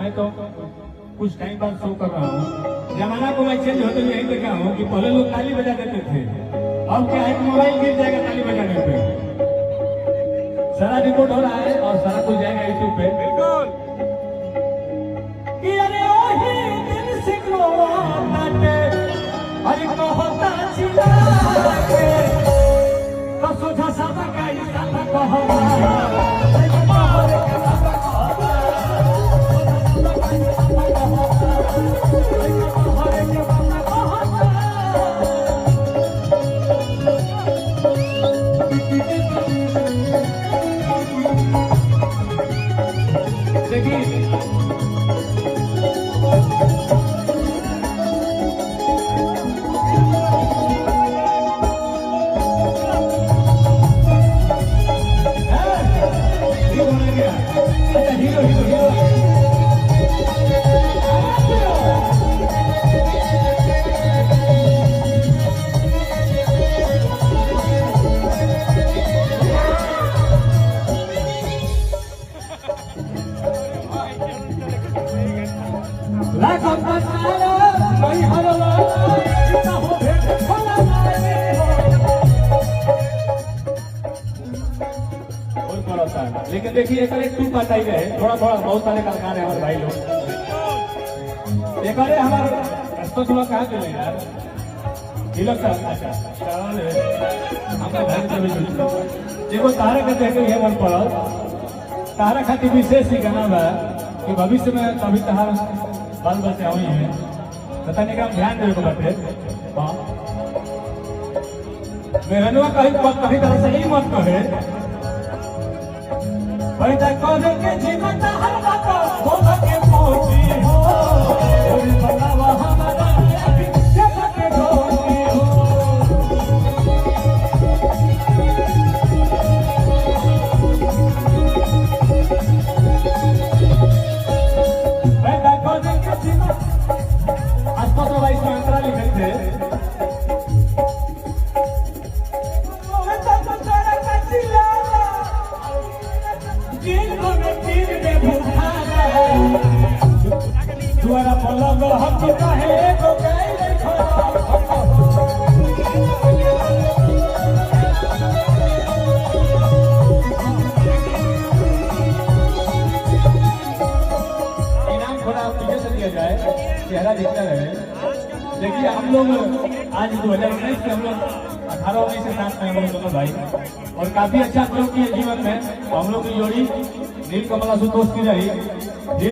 मैं तो कुछ टाइम बाद शो कर रहा हूँ। जमाना को मैं चेंज होते यही देखा हूँ कि पहले लोग ताली बजा देते थे, अब क्या है मोबाइल गिर जाएगा ताली बजाने पे। सारा रिपोर्ट हो रहा है और सारा कुछ जाएगा यूट्यूब पे। बिल्कुल। अरे दिल से अरे कहता चिल्ला के तो सोचा सादा का इशारा कहता लेकिन देखिए एक टू पार्ट आई रहे थोड़ा थोड़ा बहुत सारे कलाकार है हमारे भाई लोग। एक हमारे तो थोड़ा कहा चले यार देखो तारा का देखे ये मन पड़ल तारा खातिर विशेष ही गाना बा कि भविष्य में कभी तहार बाल बच्चे हुई है पता नहीं का ध्यान देवे को बाटे। मेहनवा कहीं तरह से ही मत कहे पैदा करे के जीवन हर बात बोल के पहुंची हो और बतावा हमारा अभी के ढोली हो। पैदा करे के जीवन आज तो भाई मंत्रा लिखे थे पलंग हम कहे तो इनाम थोड़ा पीछे से दिया जाए चेहरा दिखता रहे। देखिए हम लोग आज 2019 के हम लोग 18-19 के साथ में हम लोग दोनों भाई और काफी अच्छा हम लोग की जीवन में हम लोग की जोड़ी नील कमला सुतोष की रही।